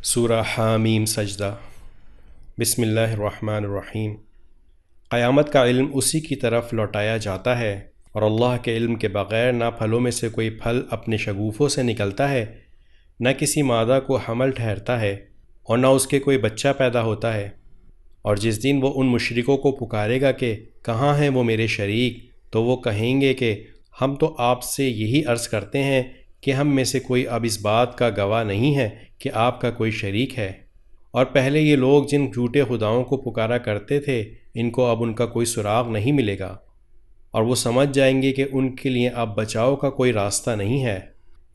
سورہ حامیم سجدہ۔ بسم اللہ الرحمن الرحیم۔ قیامت کا علم اسی کی طرف لوٹایا جاتا ہے، اور اللہ کے علم کے بغیر نہ پھلوں میں سے کوئی پھل اپنے شگوفوں سے نکلتا ہے، نہ کسی مادہ کو حمل ٹھہرتا ہے، اور نہ اس کے کوئی بچہ پیدا ہوتا ہے۔ اور جس دن وہ ان مشرکوں کو پکارے گا کہ کہاں ہیں وہ میرے شریک، تو وہ کہیں گے کہ ہم تو آپ سے یہی عرض کرتے ہیں کہ ہم میں سے کوئی اب اس بات کا گواہ نہیں ہے کہ آپ کا کوئی شریک ہے، اور پہلے یہ لوگ جن جھوٹے خداؤں کو پکارا کرتے تھے ان کو اب ان کا کوئی سراغ نہیں ملے گا، اور وہ سمجھ جائیں گے کہ ان کے لیے اب بچاؤ کا کوئی راستہ نہیں ہے۔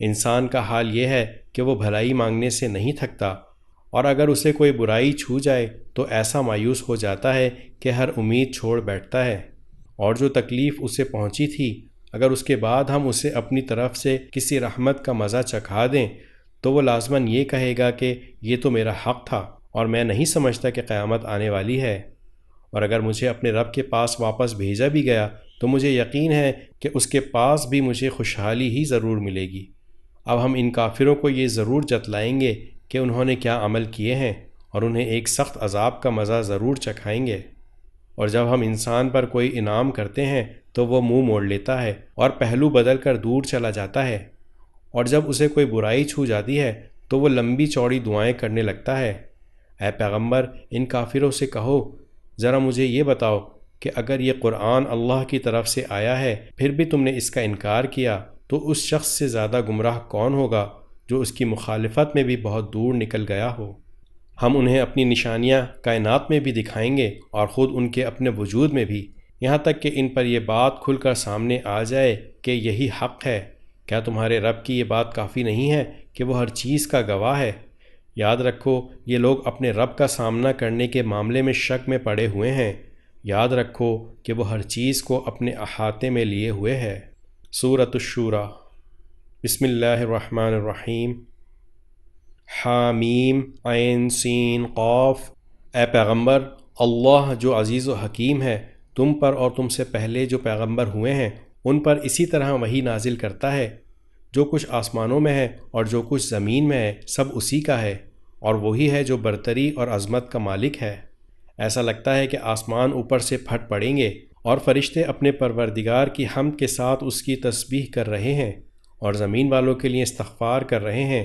انسان کا حال یہ ہے کہ وہ بھلائی مانگنے سے نہیں تھکتا، اور اگر اسے کوئی برائی چھو جائے تو ایسا مایوس ہو جاتا ہے کہ ہر امید چھوڑ بیٹھتا ہے، اور جو تکلیف اسے پہنچی تھی اگر اس کے بعد ہم اسے اپنی طرف سے کسی رحمت کا مزہ چکھا دیں تو وہ لازماً یہ کہے گا کہ یہ تو میرا حق تھا اور میں نہیں سمجھتا کہ قیامت آنے والی ہے، اور اگر مجھے اپنے رب کے پاس واپس بھیجا بھی گیا تو مجھے یقین ہے کہ اس کے پاس بھی مجھے خوشحالی ہی ضرور ملے گی۔ اب ہم ان کافروں کو یہ ضرور جتلائیں گے کہ انہوں نے کیا عمل کیے ہیں، اور انہیں ایک سخت عذاب کا مزہ ضرور چکھائیں گے۔ اور جب ہم انسان پر کوئی انعام کرتے ہیں تو وہ منہ موڑ لیتا ہے اور پہلو بدل کر دور چلا جاتا ہے، اور جب اسے کوئی برائی چھو جاتی ہے تو وہ لمبی چوڑی دعائیں کرنے لگتا ہے۔ اے پیغمبر، ان کافروں سے کہو ذرا مجھے یہ بتاؤ کہ اگر یہ قرآن اللہ کی طرف سے آیا ہے پھر بھی تم نے اس کا انکار کیا تو اس شخص سے زیادہ گمراہ کون ہوگا جو اس کی مخالفت میں بھی بہت دور نکل گیا ہو۔ ہم انہیں اپنی نشانیاں کائنات میں بھی دکھائیں گے اور خود ان کے اپنے وجود میں بھی، یہاں تک کہ ان پر یہ بات کھل کر سامنے آ جائے کہ یہی حق ہے۔ کیا تمہارے رب کی یہ بات کافی نہیں ہے کہ وہ ہر چیز کا گواہ ہے؟ یاد رکھو یہ لوگ اپنے رب کا سامنا کرنے کے معاملے میں شک میں پڑے ہوئے ہیں۔ یاد رکھو کہ وہ ہر چیز کو اپنے احاطے میں لیے ہوئے ہے۔ سورۃ الشورى۔ بسم اللہ الرحمن الرحیم۔ حامیم عین سین قاف۔ اے پیغمبر، اللہ جو عزیز و حکیم ہے تم پر اور تم سے پہلے جو پیغمبر ہوئے ہیں ان پر اسی طرح وحی نازل کرتا ہے۔ جو کچھ آسمانوں میں ہے اور جو کچھ زمین میں ہے سب اسی کا ہے، اور وہی ہے جو برتری اور عظمت کا مالک ہے۔ ایسا لگتا ہے کہ آسمان اوپر سے پھٹ پڑیں گے اور فرشتے اپنے پروردگار کی حمد کے ساتھ اس کی تسبیح کر رہے ہیں اور زمین والوں کے لیے استغفار کر رہے ہیں۔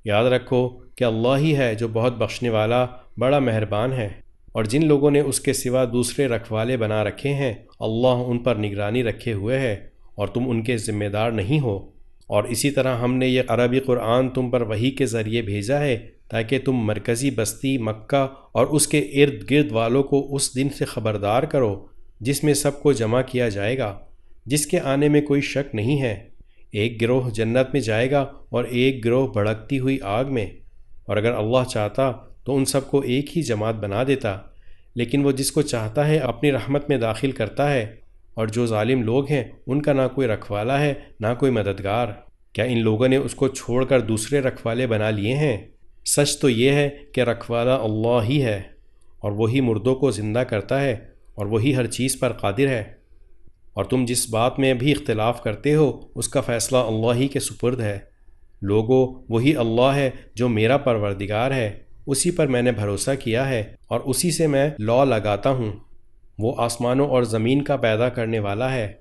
یاد رکھو کہ اللہ ہی ہے جو بہت بخشنے والا بڑا مہربان ہے، اور جن لوگوں نے اس کے سوا دوسرے رکھوالے بنا رکھے ہیں اللہ ان پر نگرانی رکھے ہوئے ہے اور تم ان کے ذمہ دار نہیں ہو۔ اور اسی طرح ہم نے یہ عربی قرآن تم پر وحی کے ذریعے بھیجا ہے تاکہ تم مرکزی بستی مکہ اور اس کے ارد گرد والوں کو اس دن سے خبردار کرو جس میں سب کو جمع کیا جائے گا، جس کے آنے میں کوئی شک نہیں ہے۔ ایک گروہ جنت میں جائے گا اور ایک گروہ بھڑکتی ہوئی آگ میں، اور اگر اللہ چاہتا تو ان سب کو ایک ہی جماعت بنا دیتا، لیکن وہ جس کو چاہتا ہے اپنی رحمت میں داخل کرتا ہے، اور جو ظالم لوگ ہیں ان کا نہ کوئی رکھوالا ہے نہ کوئی مددگار۔ کیا ان لوگوں نے اس کو چھوڑ کر دوسرے رکھوالے بنا لیے ہیں؟ سچ تو یہ ہے کہ رکھوالا اللہ ہی ہے، اور وہی مردوں کو زندہ کرتا ہے اور وہی ہر چیز پر قادر ہے۔ اور تم جس بات میں بھی اختلاف کرتے ہو اس کا فیصلہ اللہ ہی کے سپرد ہے۔ لوگو، وہی اللہ ہے جو میرا پروردگار ہے، اسی پر میں نے بھروسہ کیا ہے اور اسی سے میں لو لگاتا ہوں۔ وہ آسمانوں اور زمین کا پیدا کرنے والا ہے۔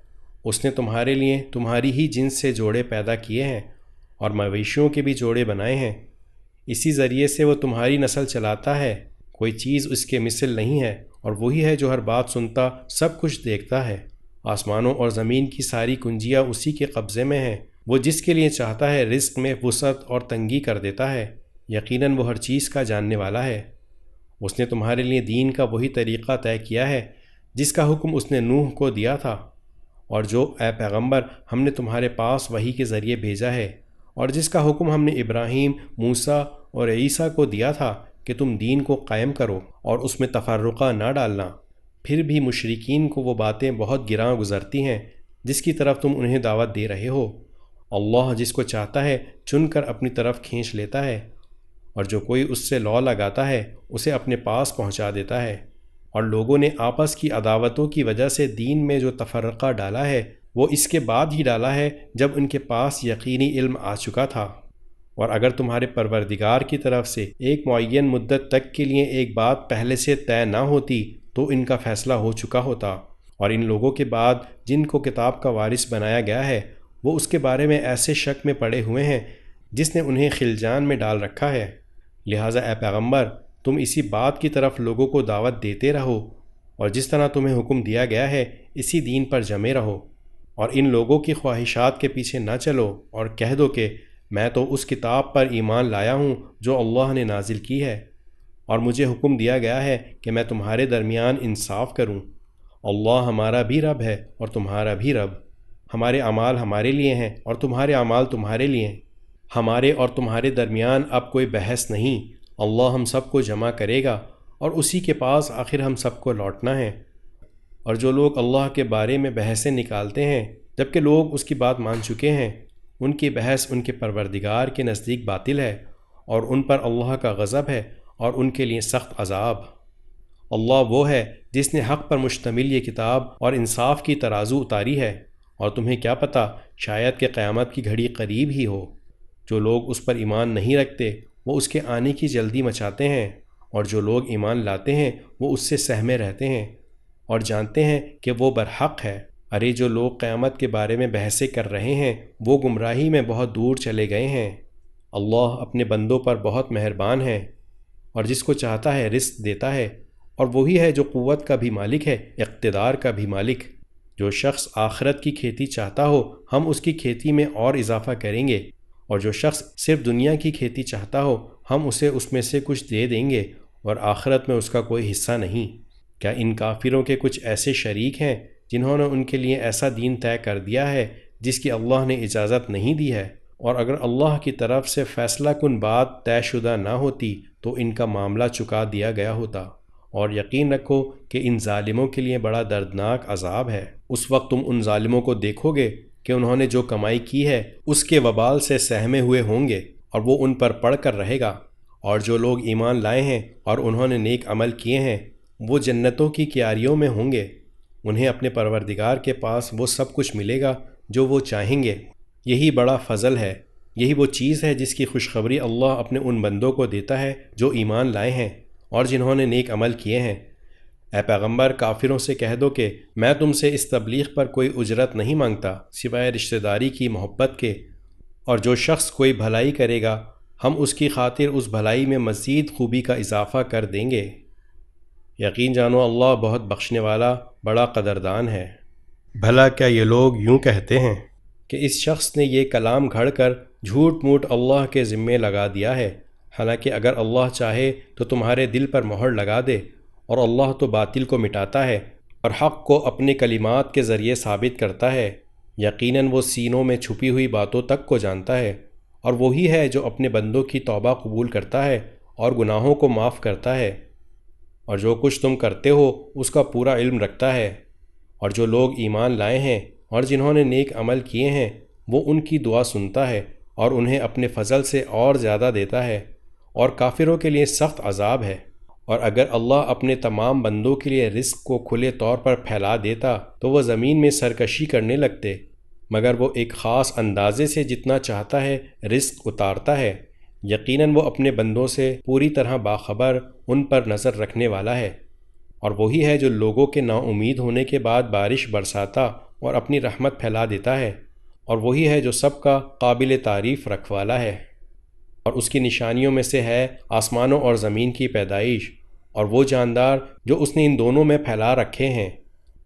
اس نے تمہارے لیے تمہاری ہی جنس سے جوڑے پیدا کیے ہیں اور مویشیوں کے بھی جوڑے بنائے ہیں، اسی ذریعے سے وہ تمہاری نسل چلاتا ہے، کوئی چیز اس کے مثل نہیں ہے، اور وہی ہے جو ہر بات سنتا سب کچھ دیکھتا ہے۔ آسمانوں اور زمین کی ساری کنجیاں اسی کے قبضے میں ہیں، وہ جس کے لیے چاہتا ہے رزق میں وسعت اور تنگی کر دیتا ہے، یقیناً وہ ہر چیز کا جاننے والا ہے۔ اس نے تمہارے لیے دین کا وہی طریقہ طے کیا ہے جس کا حکم اس نے نوح کو دیا تھا، اور جو اے پیغمبر ہم نے تمہارے پاس وحی کے ذریعے بھیجا ہے، اور جس کا حکم ہم نے ابراہیم، موسیٰ اور عیسیٰ کو دیا تھا کہ تم دین کو قائم کرو اور اس میں تفرقہ نہ ڈالنا۔ پھر بھی مشرکین کو وہ باتیں بہت گراں گزرتی ہیں جس کی طرف تم انہیں دعوت دے رہے ہو۔ اللہ جس کو چاہتا ہے چن کر اپنی طرف کھینچ لیتا ہے، اور جو کوئی اس سے لو لگاتا ہے اسے اپنے پاس پہنچا دیتا ہے۔ اور لوگوں نے آپس کی عداوتوں کی وجہ سے دین میں جو تفرقہ ڈالا ہے وہ اس کے بعد ہی ڈالا ہے جب ان کے پاس یقینی علم آ چکا تھا۔ اور اگر تمہارے پروردگار کی طرف سے ایک معین مدت تک کے لیے ایک بات پہلے سے طے نہ ہوتی تو ان کا فیصلہ ہو چکا ہوتا، اور ان لوگوں کے بعد جن کو کتاب کا وارث بنایا گیا ہے وہ اس کے بارے میں ایسے شک میں پڑے ہوئے ہیں جس نے انہیں خلجان میں ڈال رکھا ہے۔ لہٰذا اے پیغمبر، تم اسی بات کی طرف لوگوں کو دعوت دیتے رہو، اور جس طرح تمہیں حکم دیا گیا ہے اسی دین پر جمے رہو، اور ان لوگوں کی خواہشات کے پیچھے نہ چلو، اور کہہ دو کہ میں تو اس کتاب پر ایمان لایا ہوں جو اللہ نے نازل کی ہے، اور مجھے حکم دیا گیا ہے کہ میں تمہارے درمیان انصاف کروں۔ اللہ ہمارا بھی رب ہے اور تمہارا بھی رب، ہمارے اعمال ہمارے لیے ہیں اور تمہارے اعمال تمہارے لیے ہیں، ہمارے اور تمہارے درمیان اب کوئی بحث نہیں، اللہ ہم سب کو جمع کرے گا اور اسی کے پاس آخر ہم سب کو لوٹنا ہے۔ اور جو لوگ اللہ کے بارے میں بحثیں نکالتے ہیں جبکہ لوگ اس کی بات مان چکے ہیں، ان کی بحث ان کے پروردگار کے نزدیک باطل ہے، اور ان پر اللہ کا غضب ہے اور ان کے لیے سخت عذاب۔ اللہ وہ ہے جس نے حق پر مشتمل یہ کتاب اور انصاف کی ترازو اتاری ہے، اور تمہیں کیا پتہ شاید کہ قیامت کی گھڑی قریب ہی ہو۔ جو لوگ اس پر ایمان نہیں رکھتے وہ اس کے آنے کی جلدی مچاتے ہیں، اور جو لوگ ایمان لاتے ہیں وہ اس سے سہمے رہتے ہیں اور جانتے ہیں کہ وہ برحق ہے۔ ارے جو لوگ قیامت کے بارے میں بحثیں کر رہے ہیں وہ گمراہی میں بہت دور چلے گئے ہیں۔ اللہ اپنے بندوں پر بہت مہربان ہے، اور جس کو چاہتا ہے رزق دیتا ہے، اور وہی ہے جو قوت کا بھی مالک ہے، اقتدار کا بھی مالک۔ جو شخص آخرت کی کھیتی چاہتا ہو ہم اس کی کھیتی میں اور اضافہ کریں گے، اور جو شخص صرف دنیا کی کھیتی چاہتا ہو ہم اسے اس میں سے کچھ دے دیں گے، اور آخرت میں اس کا کوئی حصہ نہیں۔ کیا ان کافروں کے کچھ ایسے شریک ہیں جنہوں نے ان کے لیے ایسا دین طے کر دیا ہے جس کی اللہ نے اجازت نہیں دی ہے؟ اور اگر اللہ کی طرف سے فیصلہ کن بات طے شدہ نہ ہوتی تو ان کا معاملہ چکا دیا گیا ہوتا، اور یقین رکھو کہ ان ظالموں کے لیے بڑا دردناک عذاب ہے۔ اس وقت تم ان ظالموں کو دیکھو گے کہ انہوں نے جو کمائی کی ہے اس کے وبال سے سہمے ہوئے ہوں گے، اور وہ ان پر پڑ کر رہے گا۔ اور جو لوگ ایمان لائے ہیں اور انہوں نے نیک عمل کیے ہیں وہ جنتوں کی کیاریوں میں ہوں گے، انہیں اپنے پروردگار کے پاس وہ سب کچھ ملے گا جو وہ چاہیں گے۔ یہی بڑا فضل ہے، یہی وہ چیز ہے جس کی خوشخبری اللہ اپنے ان بندوں کو دیتا ہے جو ایمان لائے ہیں اور جنہوں نے نیک عمل کیے ہیں۔ اے پیغمبر، کافروں سے کہہ دو کہ میں تم سے اس تبلیغ پر کوئی اجرت نہیں مانگتا سوائے رشتہ داری کی محبت کے، اور جو شخص کوئی بھلائی کرے گا ہم اس کی خاطر اس بھلائی میں مزید خوبی کا اضافہ کر دیں گے۔ یقین جانو اللہ بہت بخشنے والا بڑا قدردان ہے۔ بھلا کیا یہ لوگ یوں کہتے ہیں کہ اس شخص نے یہ کلام گھڑ کر جھوٹ موٹ اللہ کے ذمے لگا دیا ہے، حالانکہ اگر اللہ چاہے تو تمہارے دل پر مہر لگا دے، اور اللہ تو باطل کو مٹاتا ہے اور حق کو اپنے کلمات کے ذریعے ثابت کرتا ہے۔ یقیناً وہ سینوں میں چھپی ہوئی باتوں تک کو جانتا ہے، اور وہی ہے جو اپنے بندوں کی توبہ قبول کرتا ہے اور گناہوں کو معاف کرتا ہے، اور جو کچھ تم کرتے ہو اس کا پورا علم رکھتا ہے۔ اور جو لوگ ایمان لائے ہیں اور جنہوں نے نیک عمل کیے ہیں وہ ان کی دعا سنتا ہے اور انہیں اپنے فضل سے اور زیادہ دیتا ہے، اور کافروں کے لیے سخت عذاب ہے۔ اور اگر اللہ اپنے تمام بندوں کے لیے رزق کو کھلے طور پر پھیلا دیتا تو وہ زمین میں سرکشی کرنے لگتے، مگر وہ ایک خاص اندازے سے جتنا چاہتا ہے رزق اتارتا ہے۔ یقیناً وہ اپنے بندوں سے پوری طرح باخبر ان پر نظر رکھنے والا ہے، اور وہی ہے جو لوگوں کے نا امید ہونے کے بعد بارش برساتا اور اپنی رحمت پھیلا دیتا ہے، اور وہی ہے جو سب کا قابل تعریف رکھوالا ہے۔ اور اس کی نشانیوں میں سے ہے آسمانوں اور زمین کی پیدائش، اور وہ جاندار جو اس نے ان دونوں میں پھیلا رکھے ہیں،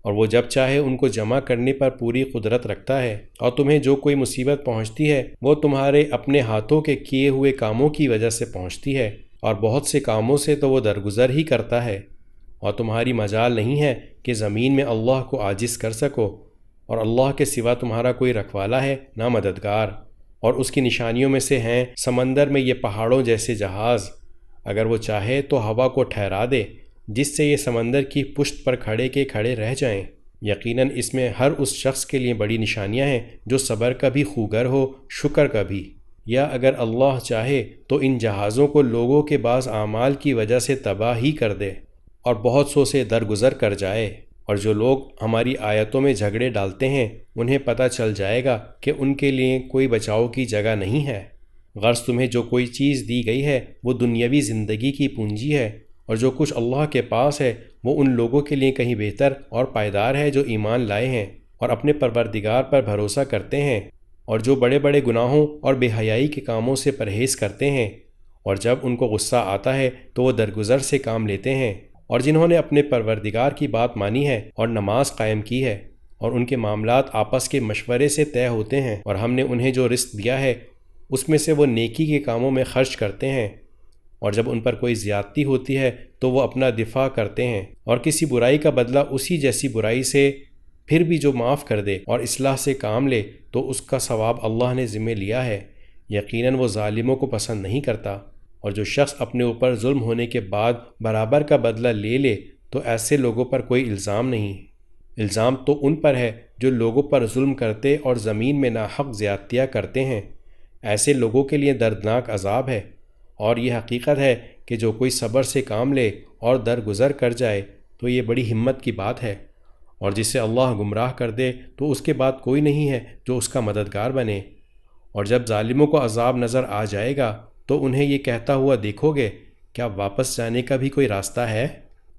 اور وہ جب چاہے ان کو جمع کرنے پر پوری قدرت رکھتا ہے۔ اور تمہیں جو کوئی مصیبت پہنچتی ہے وہ تمہارے اپنے ہاتھوں کے کیے ہوئے کاموں کی وجہ سے پہنچتی ہے، اور بہت سے کاموں سے تو وہ درگزر ہی کرتا ہے، اور تمہاری مجال نہیں ہے کہ زمین میں اللہ کو عاجز کر سکو، اور اللہ کے سوا تمہارا کوئی رکھوالا ہے نہ مددگار۔ اور اس کی نشانیوں میں سے ہیں سمندر میں یہ پہاڑوں جیسے جہاز، اگر وہ چاہے تو ہوا کو ٹھہرا دے جس سے یہ سمندر کی پشت پر کھڑے کے کھڑے رہ جائیں۔ یقیناً اس میں ہر اس شخص کے لیے بڑی نشانیاں ہیں جو صبر کا بھی خوگر ہو، شکر کا بھی۔ یا اگر اللہ چاہے تو ان جہازوں کو لوگوں کے بعض اعمال کی وجہ سے تباہ ہی کر دے اور بہت سو سے درگزر کر جائے۔ اور جو لوگ ہماری آیتوں میں جھگڑے ڈالتے ہیں انہیں پتہ چل جائے گا کہ ان کے لیے کوئی بچاؤ کی جگہ نہیں ہے۔ غرض تمہیں جو کوئی چیز دی گئی ہے وہ دنیاوی زندگی کی پونجی ہے، اور جو کچھ اللہ کے پاس ہے وہ ان لوگوں کے لیے کہیں بہتر اور پائیدار ہے جو ایمان لائے ہیں اور اپنے پروردگار پر بھروسہ کرتے ہیں، اور جو بڑے بڑے گناہوں اور بے حیائی کے کاموں سے پرہیز کرتے ہیں، اور جب ان کو غصہ آتا ہے تو وہ درگزر سے کام لیتے ہیں، اور جنہوں نے اپنے پروردگار کی بات مانی ہے اور نماز قائم کی ہے، اور ان کے معاملات آپس کے مشورے سے طے ہوتے ہیں، اور ہم نے انہیں جو رزق دیا ہے اس میں سے وہ نیکی کے کاموں میں خرچ کرتے ہیں، اور جب ان پر کوئی زیادتی ہوتی ہے تو وہ اپنا دفاع کرتے ہیں، اور کسی برائی کا بدلہ اسی جیسی برائی سے پھر بھی جو معاف کر دے اور اصلاح سے کام لے تو اس کا ثواب اللہ نے ذمہ لیا ہے، یقیناً وہ ظالموں کو پسند نہیں کرتا۔ اور جو شخص اپنے اوپر ظلم ہونے کے بعد برابر کا بدلہ لے لے تو ایسے لوگوں پر کوئی الزام نہیں، الزام تو ان پر ہے جو لوگوں پر ظلم کرتے اور زمین میں ناحق زیادتیاں کرتے ہیں، ایسے لوگوں کے لیے دردناک عذاب ہے۔ اور یہ حقیقت ہے کہ جو کوئی صبر سے کام لے اور درگزر کر جائے تو یہ بڑی ہمت کی بات ہے، اور جسے اللہ گمراہ کر دے تو اس کے بعد کوئی نہیں ہے جو اس کا مددگار بنے۔ اور جب ظالموں کو عذاب نظر آ جائے گا تو انہیں یہ کہتا ہوا دیکھو گے، کیا واپس جانے کا بھی کوئی راستہ ہے؟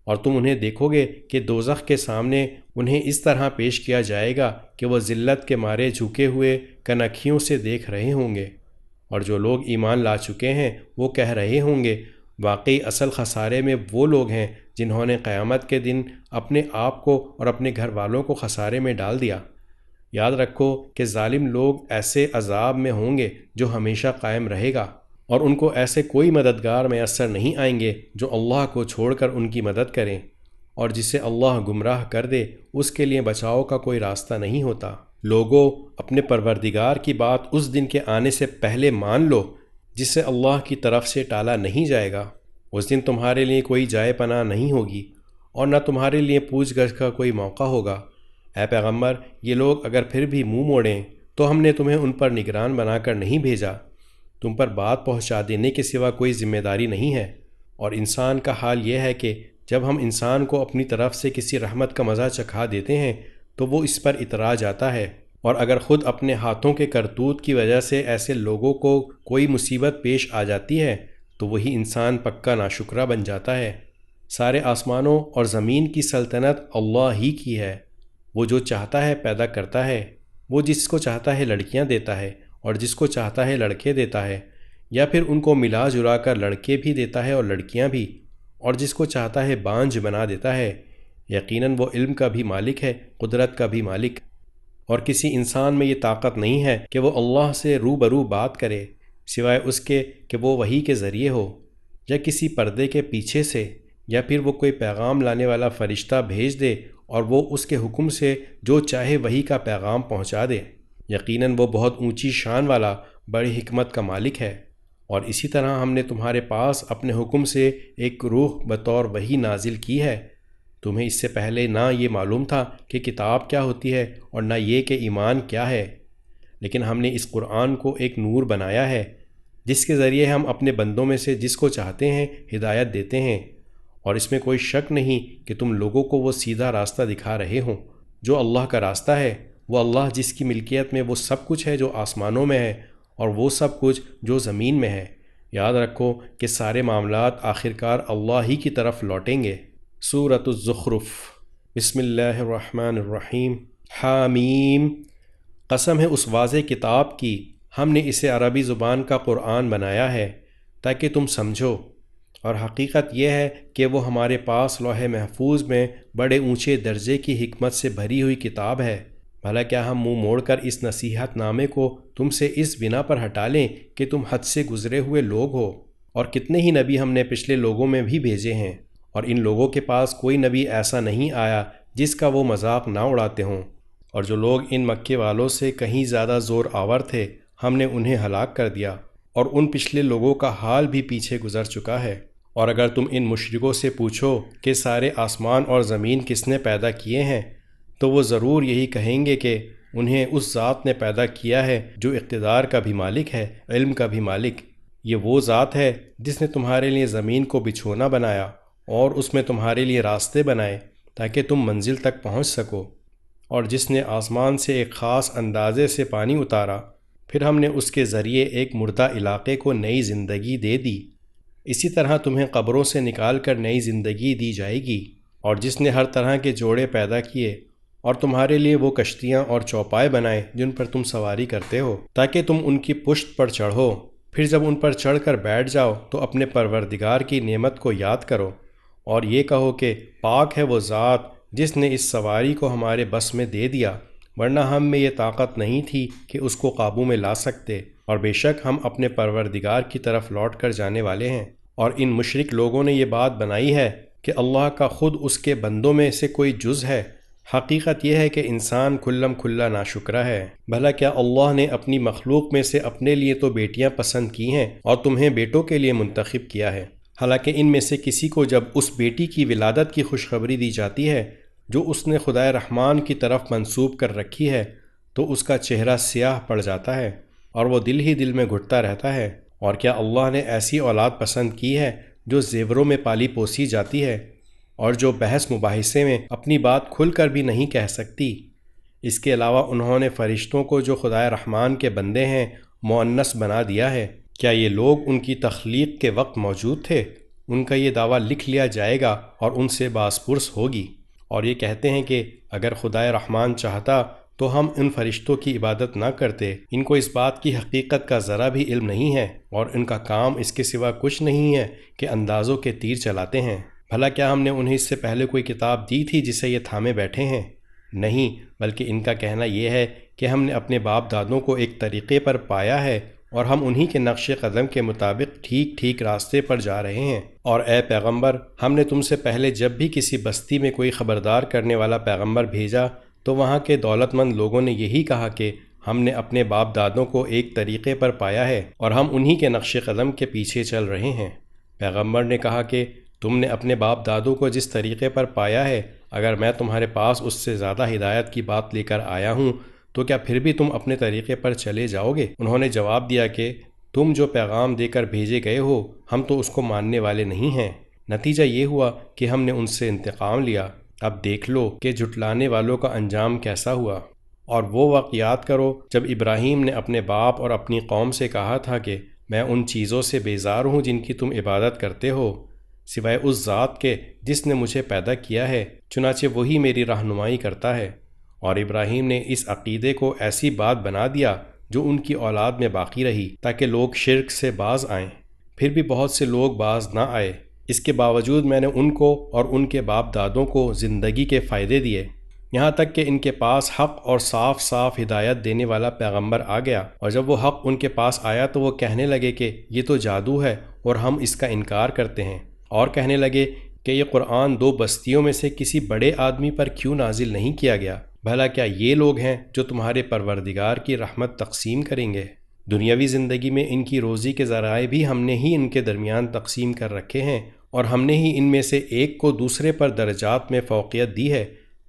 اور تم انہیں دیکھو گے کہ دوزخ کے سامنے انہیں اس طرح پیش کیا جائے گا کہ وہ ذلت کے مارے جھکے ہوئے کنکھیوں سے دیکھ رہے ہوں گے، اور جو لوگ ایمان لا چکے ہیں وہ کہہ رہے ہوں گے واقعی اصل خسارے میں وہ لوگ ہیں جنہوں نے قیامت کے دن اپنے آپ کو اور اپنے گھر والوں کو خسارے میں ڈال دیا۔ یاد رکھو کہ ظالم لوگ ایسے عذاب میں ہوں گے جو ہمیشہ قائم رہے گا، اور ان کو ایسے کوئی مددگار میسر نہیں آئیں گے جو اللہ کو چھوڑ کر ان کی مدد کریں، اور جسے اللہ گمراہ کر دے اس کے لیے بچاؤ کا کوئی راستہ نہیں ہوتا۔ لوگو، اپنے پروردگار کی بات اس دن کے آنے سے پہلے مان لو جسے اللہ کی طرف سے ٹالا نہیں جائے گا۔ اس دن تمہارے لیے کوئی جائے پناہ نہیں ہوگی اور نہ تمہارے لیے پوچھ گچھ کا کوئی موقع ہوگا۔ اے پیغمبر، یہ لوگ اگر پھر بھی منہ موڑیں تو ہم نے تمہیں ان پر نگران بنا کر نہیں بھیجا، تم پر بات پہنچا دینے کے سوا کوئی ذمہ داری نہیں ہے۔ اور انسان کا حال یہ ہے کہ جب ہم انسان کو اپنی طرف سے کسی رحمت کا مزہ چکھا دیتے ہیں تو وہ اس پر اترا جاتا ہے، اور اگر خود اپنے ہاتھوں کے کرتوت کی وجہ سے ایسے لوگوں کو کوئی مصیبت پیش آ جاتی ہے تو وہی انسان پکا ناشکرا بن جاتا ہے۔ سارے آسمانوں اور زمین کی سلطنت اللہ ہی کی ہے، وہ جو چاہتا ہے پیدا کرتا ہے، وہ جس کو چاہتا ہے لڑکیاں دیتا ہے اور جس کو چاہتا ہے لڑکے دیتا ہے، یا پھر ان کو ملا جلا کر لڑکے بھی دیتا ہے اور لڑکیاں بھی، اور جس کو چاہتا ہے بانجھ بنا دیتا ہے۔ یقیناً وہ علم کا بھی مالک ہے، قدرت کا بھی مالک، اور کسی انسان میں یہ طاقت نہیں ہے کہ وہ اللہ سے روبرو بات کرے سوائے اس کے کہ وہ وحی کے ذریعے ہو، یا کسی پردے کے پیچھے سے، یا پھر وہ کوئی پیغام لانے والا فرشتہ بھیج دے اور وہ اس کے حکم سے جو چاہے وحی کا پیغام پہنچا دے۔ یقیناً وہ بہت اونچی شان والا بڑی حکمت کا مالک ہے۔ اور اسی طرح ہم نے تمہارے پاس اپنے حکم سے ایک روح بطور وحی نازل کی ہے، تمہیں اس سے پہلے نہ یہ معلوم تھا کہ کتاب کیا ہوتی ہے اور نہ یہ کہ ایمان کیا ہے، لیکن ہم نے اس قرآن کو ایک نور بنایا ہے جس کے ذریعے ہم اپنے بندوں میں سے جس کو چاہتے ہیں ہدایت دیتے ہیں، اور اس میں کوئی شک نہیں کہ تم لوگوں کو وہ سیدھا راستہ دکھا رہے ہوں۔ جو اللہ کا راستہ ہے وہ اللہ جس کی ملکیت میں وہ سب کچھ ہے جو آسمانوں میں ہے اور وہ سب کچھ جو زمین میں ہے۔ یاد رکھو کہ سارے معاملات آخرکار اللہ ہی کی طرف لوٹیں گے۔ سورۃ الزخرف۔ بسم اللہ الرحمن الرحیم۔ حامیم۔ قسم ہے اس واضح کتاب کی، ہم نے اسے عربی زبان کا قرآن بنایا ہے تاکہ تم سمجھو، اور حقیقت یہ ہے کہ وہ ہمارے پاس لوح محفوظ میں بڑے اونچے درجے کی حکمت سے بھری ہوئی کتاب ہے۔ بھلا کیا ہم منہ موڑ کر اس نصیحت نامے کو تم سے اس بنا پر ہٹا لیں کہ تم حد سے گزرے ہوئے لوگ ہو؟ اور کتنے ہی نبی ہم نے پچھلے لوگوں میں بھی بھیجے ہیں، اور ان لوگوں کے پاس کوئی نبی ایسا نہیں آیا جس کا وہ مذاق نہ اڑاتے ہوں، اور جو لوگ ان مکے والوں سے کہیں زیادہ زور آور تھے ہم نے انہیں ہلاک کر دیا، اور ان پچھلے لوگوں کا حال بھی پیچھے گزر چکا ہے۔ اور اگر تم ان مشرکوں سے پوچھو کہ سارے آسمان اور زمین کس نے پیدا کیے ہیں تو وہ ضرور یہی کہیں گے کہ انہیں اس ذات نے پیدا کیا ہے جو اقتدار کا بھی مالک ہے، علم کا بھی مالک۔ یہ وہ ذات ہے جس نے تمہارے لیے زمین کو بچھونا بنایا اور اس میں تمہارے لیے راستے بنائے تاکہ تم منزل تک پہنچ سکو، اور جس نے آسمان سے ایک خاص اندازے سے پانی اتارا پھر ہم نے اس کے ذریعے ایک مردہ علاقے کو نئی زندگی دے دی۔ اسی طرح تمہیں قبروں سے نکال کر نئی زندگی دی جائے گی، اور جس نے ہر طرح کے جوڑے پیدا کیے اور تمہارے لیے وہ کشتیاں اور چوپائے بنائے جن پر تم سواری کرتے ہو تاکہ تم ان کی پشت پر چڑھو، پھر جب ان پر چڑھ کر بیٹھ جاؤ تو اپنے پروردگار کی نعمت کو یاد کرو اور یہ کہو کہ پاک ہے وہ ذات جس نے اس سواری کو ہمارے بس میں دے دیا، ورنہ ہم میں یہ طاقت نہیں تھی کہ اس کو قابو میں لا سکتے، اور بے شک ہم اپنے پروردگار کی طرف لوٹ کر جانے والے ہیں۔ اور ان مشرک لوگوں نے یہ بات بنائی ہے کہ اللہ کا خود اس کے بندوں میں سے کوئی جز ہے۔ حقیقت یہ ہے کہ انسان کھلم کھلا ناشکرا ہے۔ بھلا کیا اللہ نے اپنی مخلوق میں سے اپنے لیے تو بیٹیاں پسند کی ہیں اور تمہیں بیٹوں کے لیے منتخب کیا ہے، حالانکہ ان میں سے کسی کو جب اس بیٹی کی ولادت کی خوشخبری دی جاتی ہے جو اس نے خدائے رحمان کی طرف منسوب کر رکھی ہے تو اس کا چہرہ سیاہ پڑ جاتا ہے اور وہ دل ہی دل میں گھٹتا رہتا ہے۔ اور کیا اللہ نے ایسی اولاد پسند کی ہے جو زیوروں میں پالی پوسی جاتی ہے اور جو بحث مباحثے میں اپنی بات کھل کر بھی نہیں کہہ سکتی؟ اس کے علاوہ انہوں نے فرشتوں کو جو خدائے رحمان کے بندے ہیں مؤنث بنا دیا ہے۔ کیا یہ لوگ ان کی تخلیق کے وقت موجود تھے؟ ان کا یہ دعویٰ لکھ لیا جائے گا اور ان سے باز پرس ہوگی، اور یہ کہتے ہیں کہ اگر خدائے رحمان چاہتا تو ہم ان فرشتوں کی عبادت نہ کرتے۔ ان کو اس بات کی حقیقت کا ذرا بھی علم نہیں ہے اور ان کا کام اس کے سوا کچھ نہیں ہے کہ اندازوں کے تیر چلاتے ہیں۔ بھلا کیا ہم نے انہیں اس سے پہلے کوئی کتاب دی تھی جسے یہ تھامے بیٹھے ہیں؟ نہیں، بلکہ ان کا کہنا یہ ہے کہ ہم نے اپنے باپ دادوں کو ایک طریقے پر پایا ہے اور ہم انہی کے نقش قدم کے مطابق ٹھیک ٹھیک راستے پر جا رہے ہیں۔ اور اے پیغمبر، ہم نے تم سے پہلے جب بھی کسی بستی میں کوئی خبردار کرنے والا پیغمبر بھیجا تو وہاں کے دولت مند لوگوں نے یہی کہا کہ ہم نے اپنے باپ دادوں کو ایک طریقے پر پایا ہے اور ہم انہی کے نقش قدم کے پیچھے چل رہے ہیں۔ پیغمبر نے کہا کہ تم نے اپنے باپ دادوں کو جس طریقے پر پایا ہے، اگر میں تمہارے پاس اس سے زیادہ ہدایت کی بات لے کر آیا ہوں تو کیا پھر بھی تم اپنے طریقے پر چلے جاؤ گے؟ انہوں نے جواب دیا کہ تم جو پیغام دے کر بھیجے گئے ہو ہم تو اس کو ماننے والے نہیں ہیں۔ نتیجہ یہ ہوا کہ ہم نے ان سے انتقام لیا۔ اب دیکھ لو کہ جھٹلانے والوں کا انجام کیسا ہوا۔ اور وہ وقت یاد کرو جب ابراہیم نے اپنے باپ اور اپنی قوم سے کہا تھا کہ میں ان چیزوں سے بیزار ہوں جن کی تم عبادت کرتے ہو، سوائے اس ذات کے جس نے مجھے پیدا کیا ہے، چنانچہ وہی میری رہنمائی کرتا ہے۔ اور ابراہیم نے اس عقیدے کو ایسی بات بنا دیا جو ان کی اولاد میں باقی رہی تاکہ لوگ شرک سے باز آئیں۔ پھر بھی بہت سے لوگ باز نہ آئے۔ اس کے باوجود میں نے ان کو اور ان کے باپ دادوں کو زندگی کے فائدے دیے، یہاں تک کہ ان کے پاس حق اور صاف صاف ہدایت دینے والا پیغمبر آ گیا، اور جب وہ حق ان کے پاس آیا تو وہ کہنے لگے کہ یہ تو جادو ہے اور ہم اس کا انکار کرتے ہیں، اور کہنے لگے کہ یہ قرآن دو بستیوں میں سے کسی بڑے آدمی پر کیوں نازل نہیں کیا گیا؟ بھلا کیا یہ لوگ ہیں جو تمہارے پروردگار کی رحمت تقسیم کریں گے؟ دنیاوی زندگی میں ان کی روزی کے ذرائع بھی ہم نے ہی ان کے درمیان تقسیم کر رکھے ہیں، اور ہم نے ہی ان میں سے ایک کو دوسرے پر درجات میں فوقیت دی ہے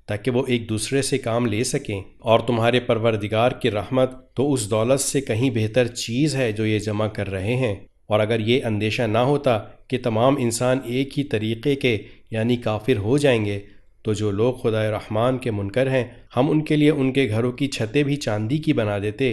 تاکہ وہ ایک دوسرے سے کام لے سکیں، اور تمہارے پروردگار کی رحمت تو اس دولت سے کہیں بہتر چیز ہے جو یہ جمع کر رہے ہیں۔ اور اگر یہ اندیشہ نہ ہوتا کہ تمام انسان ایک ہی طریقے کے یعنی کافر ہو جائیں گے تو جو لوگ خدائے رحمان کے منکر ہیں ہم ان کے لیے ان کے گھروں کی چھتیں بھی چاندی کی بنا دیتے،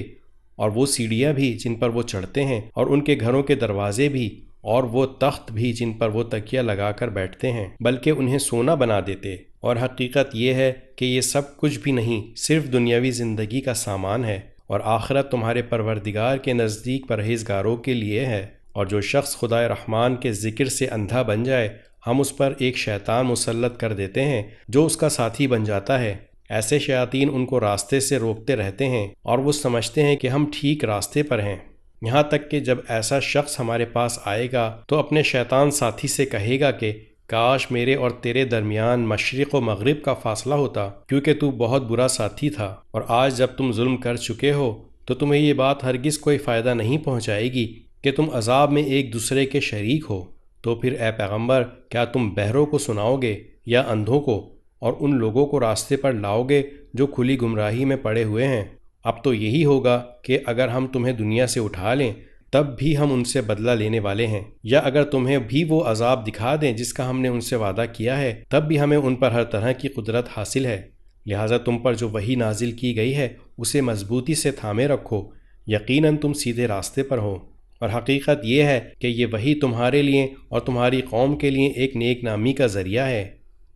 اور وہ سیڑھیاں بھی جن پر وہ چڑھتے ہیں، اور ان کے گھروں کے دروازے بھی، اور وہ تخت بھی جن پر وہ تکیہ لگا کر بیٹھتے ہیں، بلکہ انہیں سونا بنا دیتے۔ اور حقیقت یہ ہے کہ یہ سب کچھ بھی نہیں، صرف دنیاوی زندگی کا سامان ہے، اور آخرت تمہارے پروردگار کے نزدیک پرہیزگاروں کے لیے ہے۔ اور جو شخص خدائے رحمان کے ذکر سے اندھا بن جائے ہم اس پر ایک شیطان مسلط کر دیتے ہیں جو اس کا ساتھی بن جاتا ہے۔ ایسے شیاطین ان کو راستے سے روکتے رہتے ہیں اور وہ سمجھتے ہیں کہ ہم ٹھیک راستے پر ہیں، یہاں تک کہ جب ایسا شخص ہمارے پاس آئے گا تو اپنے شیطان ساتھی سے کہے گا کہ کاش میرے اور تیرے درمیان مشرق و مغرب کا فاصلہ ہوتا، کیونکہ تو بہت برا ساتھی تھا، اور آج جب تم ظلم کر چکے ہو تو تمہیں یہ بات ہرگز کوئی فائدہ نہیں پہنچائے گی کہ تم عذاب میں ایک دوسرے کے شریک ہو۔ تو پھر اے پیغمبر، کیا تم بہروں کو سناؤ گے یا اندھوں کو، اور ان لوگوں کو راستے پر لاؤ گے جو کھلی گمراہی میں پڑے ہوئے ہیں؟ اب تو یہی ہوگا کہ اگر ہم تمہیں دنیا سے اٹھا لیں تب بھی ہم ان سے بدلہ لینے والے ہیں، یا اگر تمہیں بھی وہ عذاب دکھا دیں جس کا ہم نے ان سے وعدہ کیا ہے تب بھی ہمیں ان پر ہر طرح کی قدرت حاصل ہے۔ لہٰذا تم پر جو وحی نازل کی گئی ہے اسے مضبوطی سے تھامے رکھو، یقیناً تم سیدھے راستے پر ہو، اور حقیقت یہ ہے کہ یہ وحی تمہارے لیے اور تمہاری قوم کے لیے ایک نیک نامی کا ذریعہ ہے،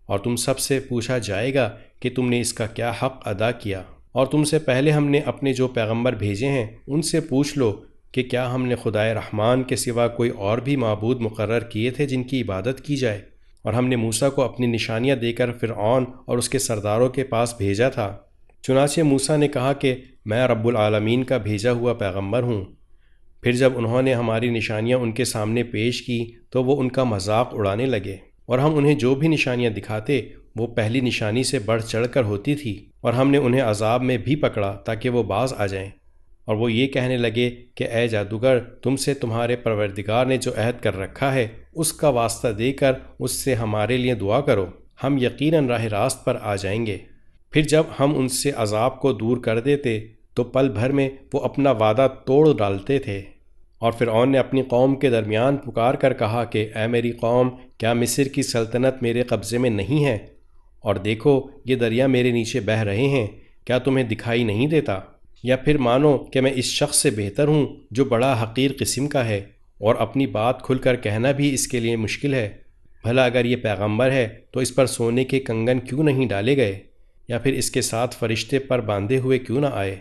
اور تم سب سے پوچھا جائے گا کہ تم نے اس کا کیا حق ادا کیا۔ اور تم سے پہلے ہم نے اپنے جو پیغمبر بھیجے ہیں ان سے پوچھ لو کہ کیا ہم نے خدائے رحمان کے سوا کوئی اور بھی معبود مقرر کیے تھے جن کی عبادت کی جائے؟ اور ہم نے موسیٰ کو اپنی نشانیاں دے کر فرعون اور اس کے سرداروں کے پاس بھیجا تھا۔ چنانچہ موسیٰ نے کہا کہ میں رب العالمین کا بھیجا ہوا پیغمبر ہوں۔ پھر جب انہوں نے ہماری نشانیاں ان کے سامنے پیش کی تو وہ ان کا مذاق اڑانے لگے، اور ہم انہیں جو بھی نشانیاں دکھاتے وہ پہلی نشانی سے بڑھ چڑھ کر ہوتی تھی، اور ہم نے انہیں عذاب میں بھی پکڑا تاکہ وہ باز آ جائیں۔ اور وہ یہ کہنے لگے کہ اے جادوگر، تم سے تمہارے پروردگار نے جو عہد کر رکھا ہے اس کا واسطہ دے کر اس سے ہمارے لیے دعا کرو، ہم یقیناً راہ راست پر آ جائیں گے۔ پھر جب ہم ان سے عذاب کو دور کر دیتے تو پل بھر میں وہ اپنا وعدہ توڑ ڈالتے تھے۔ اور فرعون نے اپنی قوم کے درمیان پکار کر کہا کہ اے میری قوم، کیا مصر کی سلطنت میرے قبضے میں نہیں ہے؟ اور دیکھو یہ دریا میرے نیچے بہہ رہے ہیں، کیا تمہیں دکھائی نہیں دیتا؟ یا پھر مانو کہ میں اس شخص سے بہتر ہوں جو بڑا حقیر قسم کا ہے، اور اپنی بات کھل کر کہنا بھی اس کے لیے مشکل ہے۔ بھلا اگر یہ پیغمبر ہے تو اس پر سونے کے کنگن کیوں نہیں ڈالے گئے، یا پھر اس کے ساتھ فرشتے پر باندھے ہوئے کیوں نہ آئے؟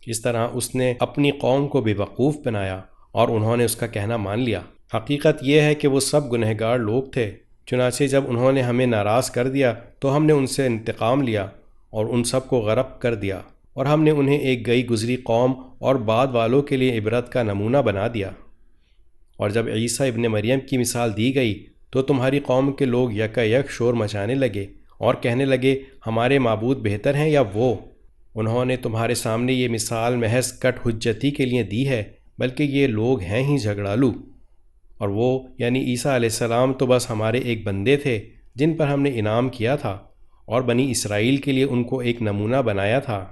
اس طرح اس نے اپنی قوم کو بے وقوف بنایا اور انہوں نے اس کا کہنا مان لیا۔ حقیقت یہ ہے کہ وہ سب گنہگار لوگ تھے۔ چنانچہ جب انہوں نے ہمیں ناراض کر دیا تو ہم نے ان سے انتقام لیا اور ان سب کو غرق کر دیا، اور ہم نے انہیں ایک گئی گزری قوم اور بعد والوں کے لیے عبرت کا نمونہ بنا دیا۔ اور جب عیسیٰ ابن مریم کی مثال دی گئی تو تمہاری قوم کے لوگ یکا یک شور مچانے لگے اور کہنے لگے ہمارے معبود بہتر ہیں یا وہ؟ انہوں نے تمہارے سامنے یہ مثال محض کٹ حجتی کے لیے دی ہے، بلکہ یہ لوگ ہیں ہی جھگڑالو، اور وہ یعنی عیسیٰ علیہ السلام تو بس ہمارے ایک بندے تھے جن پر ہم نے انعام کیا تھا، اور بنی اسرائیل کے لیے ان کو ایک نمونہ بنایا تھا۔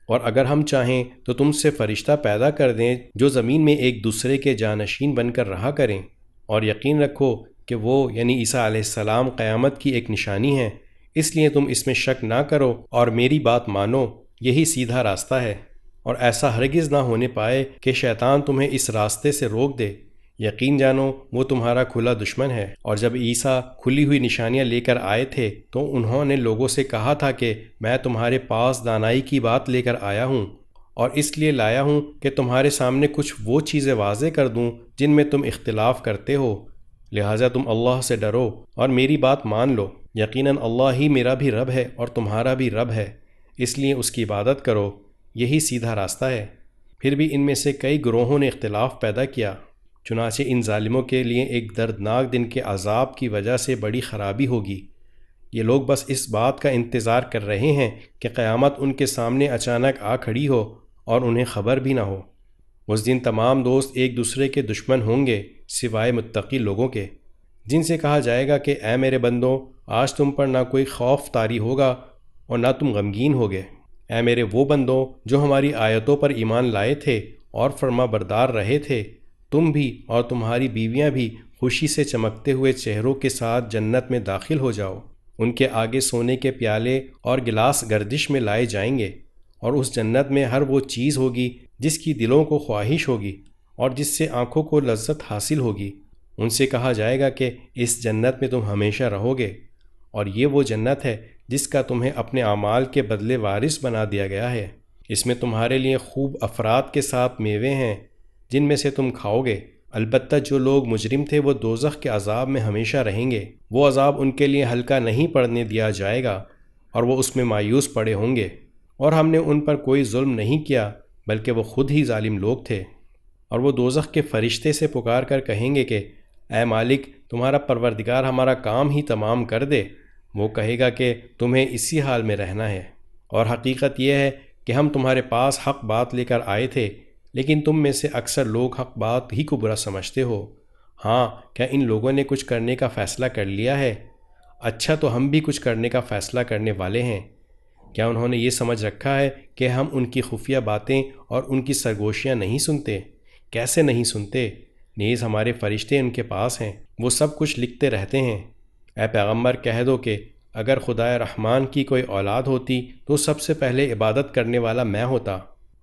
اور اگر ہم چاہیں تو تم سے فرشتہ پیدا کر دیں جو زمین میں ایک دوسرے کے جانشین بن کر رہا کریں، اور یقین رکھو کہ وہ یعنی عیسیٰ علیہ السلام قیامت کی ایک نشانی ہے، اس لیے تم اس میں شک نہ کرو اور میری بات مانو، یہی سیدھا راستہ ہے۔ اور ایسا ہرگز نہ ہونے پائے کہ شیطان تمہیں اس راستے سے روک دے، یقین جانو وہ تمہارا کھلا دشمن ہے۔ اور جب عیسیٰ کھلی ہوئی نشانیاں لے کر آئے تھے تو انہوں نے لوگوں سے کہا تھا کہ میں تمہارے پاس دانائی کی بات لے کر آیا ہوں، اور اس لیے لایا ہوں کہ تمہارے سامنے کچھ وہ چیزیں واضح کر دوں جن میں تم اختلاف کرتے ہو، لہٰذا تم اللہ سے ڈرو اور میری بات مان لو۔ یقیناً اللہ ہی میرا بھی رب ہے اور تمہارا بھی رب ہے، اس لیے اس کی عبادت کرو، یہی سیدھا راستہ ہے۔ پھر بھی ان میں سے کئی گروہوں نے اختلاف پیدا کیا، چنانچہ ان ظالموں کے لیے ایک دردناک دن کے عذاب کی وجہ سے بڑی خرابی ہوگی۔ یہ لوگ بس اس بات کا انتظار کر رہے ہیں کہ قیامت ان کے سامنے اچانک آ کھڑی ہو اور انہیں خبر بھی نہ ہو۔ اس دن تمام دوست ایک دوسرے کے دشمن ہوں گے سوائے متقی لوگوں کے، جن سے کہا جائے گا کہ اے میرے بندوں، آج تم پر نہ کوئی خوف طاری ہوگا اور نہ تم غمگین ہوگے۔ اے میرے وہ بندوں جو ہماری آیتوں پر ایمان لائے تھے اور فرما بردار رہے تھے، تم بھی اور تمہاری بیویاں بھی خوشی سے چمکتے ہوئے چہروں کے ساتھ جنت میں داخل ہو جاؤ۔ ان کے آگے سونے کے پیالے اور گلاس گردش میں لائے جائیں گے، اور اس جنت میں ہر وہ چیز ہوگی جس کی دلوں کو خواہش ہوگی اور جس سے آنکھوں کو لذت حاصل ہوگی۔ ان سے کہا جائے گا کہ اس جنت میں تم ہمیشہ رہو گے، اور یہ وہ جنت ہے جس کا تمہیں اپنے اعمال کے بدلے وارث بنا دیا گیا ہے۔ اس میں تمہارے لیے خوب افراد کے ساتھ میوے ہیں جن میں سے تم کھاؤ گے۔ البتہ جو لوگ مجرم تھے وہ دوزخ کے عذاب میں ہمیشہ رہیں گے، وہ عذاب ان کے لیے ہلکا نہیں پڑنے دیا جائے گا اور وہ اس میں مایوس پڑے ہوں گے۔ اور ہم نے ان پر کوئی ظلم نہیں کیا بلکہ وہ خود ہی ظالم لوگ تھے۔ اور وہ دوزخ کے فرشتے سے پکار کر کہیں گے کہ اے مالک، تمہارا پروردگار ہمارا کام ہی تمام کر دے۔ وہ کہے گا کہ تمہیں اسی حال میں رہنا ہے، اور حقیقت یہ ہے کہ ہم تمہارے پاس حق بات لے کر آئے تھے، لیکن تم میں سے اکثر لوگ حق بات ہی کو برا سمجھتے ہو۔ ہاں، کیا ان لوگوں نے کچھ کرنے کا فیصلہ کر لیا ہے؟ اچھا، تو ہم بھی کچھ کرنے کا فیصلہ کرنے والے ہیں۔ کیا انہوں نے یہ سمجھ رکھا ہے کہ ہم ان کی خفیہ باتیں اور ان کی سرگوشیاں نہیں سنتے؟ کیسے نہیں سنتے؟ نیز ہمارے فرشتے ان کے پاس ہیں، وہ سب کچھ لکھتے رہتے ہیں۔ اے پیغمبر، کہہ دو کہ اگر خدائے رحمان کی کوئی اولاد ہوتی تو سب سے پہلے عبادت کرنے والا میں ہوتا،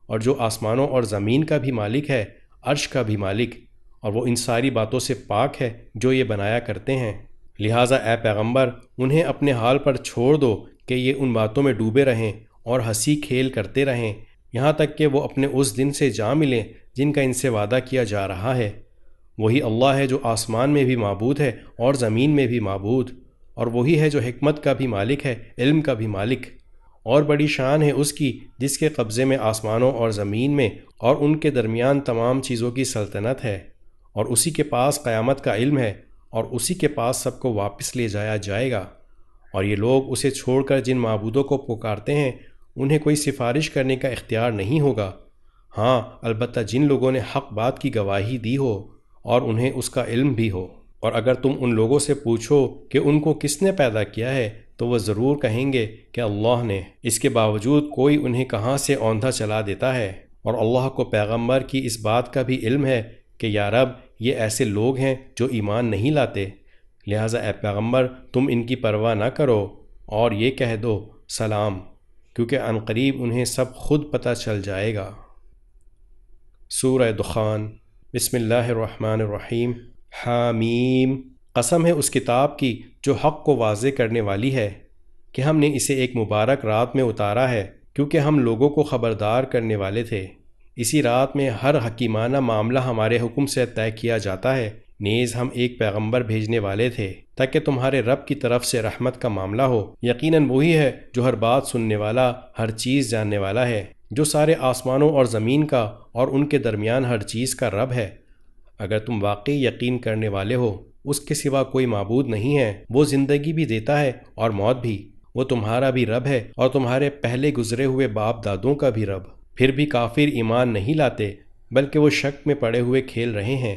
اور جو آسمانوں اور زمین کا بھی مالک ہے، عرش کا بھی مالک، اور وہ ان ساری باتوں سے پاک ہے جو یہ بنایا کرتے ہیں۔ لہٰذا اے پیغمبر انہیں اپنے حال پر چھوڑ دو کہ یہ ان باتوں میں ڈوبے رہیں اور ہنسی کھیل کرتے رہیں یہاں تک کہ وہ اپنے اس دن سے جا ملیں جن کا ان سے وعدہ کیا جا رہا ہے۔ وہی اللہ ہے جو آسمان میں بھی معبود ہے اور زمین میں بھی معبود، اور وہی ہے جو حکمت کا بھی مالک ہے، علم کا بھی مالک، اور بڑی شان ہے اس کی جس کے قبضے میں آسمانوں اور زمین میں اور ان کے درمیان تمام چیزوں کی سلطنت ہے، اور اسی کے پاس قیامت کا علم ہے، اور اسی کے پاس سب کو واپس لے جایا جائے گا۔ اور یہ لوگ اسے چھوڑ کر جن معبودوں کو پکارتے ہیں انہیں کوئی سفارش کرنے کا اختیار نہیں ہوگا، ہاں البتہ جن لوگوں نے حق بات کی گواہی دی ہو اور انہیں اس کا علم بھی ہو۔ اور اگر تم ان لوگوں سے پوچھو کہ ان کو کس نے پیدا کیا ہے تو وہ ضرور کہیں گے کہ اللہ نے، اس کے باوجود کوئی انہیں کہاں سے اوندھا چلا دیتا ہے۔ اور اللہ کو پیغمبر کی اس بات کا بھی علم ہے کہ یا رب یہ ایسے لوگ ہیں جو ایمان نہیں لاتے، لہٰذا اے پیغمبر تم ان کی پرواہ نہ کرو اور یہ کہہ دو سلام، کیونکہ عنقریب انہیں سب خود پتہ چل جائے گا۔ سورہ دخان۔ بسم اللہ الرحمن الرحیم۔ حامیم۔ قسم ہے اس کتاب کی جو حق کو واضح کرنے والی ہے کہ ہم نے اسے ایک مبارک رات میں اتارا ہے کیونکہ ہم لوگوں کو خبردار کرنے والے تھے۔ اسی رات میں ہر حکیمانہ معاملہ ہمارے حکم سے طے کیا جاتا ہے، نیز ہم ایک پیغمبر بھیجنے والے تھے تاکہ تمہارے رب کی طرف سے رحمت کا معاملہ ہو۔ یقیناً وہی ہے جو ہر بات سننے والا، ہر چیز جاننے والا ہے، جو سارے آسمانوں اور زمین کا اور ان کے درمیان ہر چیز کا رب ہے۔ اگر تم واقعی یقین کرنے والے ہو اس کے سوا کوئی معبود نہیں ہے، وہ زندگی بھی دیتا ہے اور موت بھی، وہ تمہارا بھی رب ہے اور تمہارے پہلے گزرے ہوئے باپ دادوں کا بھی رب۔ پھر بھی کافر ایمان نہیں لاتے بلکہ وہ شک میں پڑے ہوئے کھیل رہے ہیں۔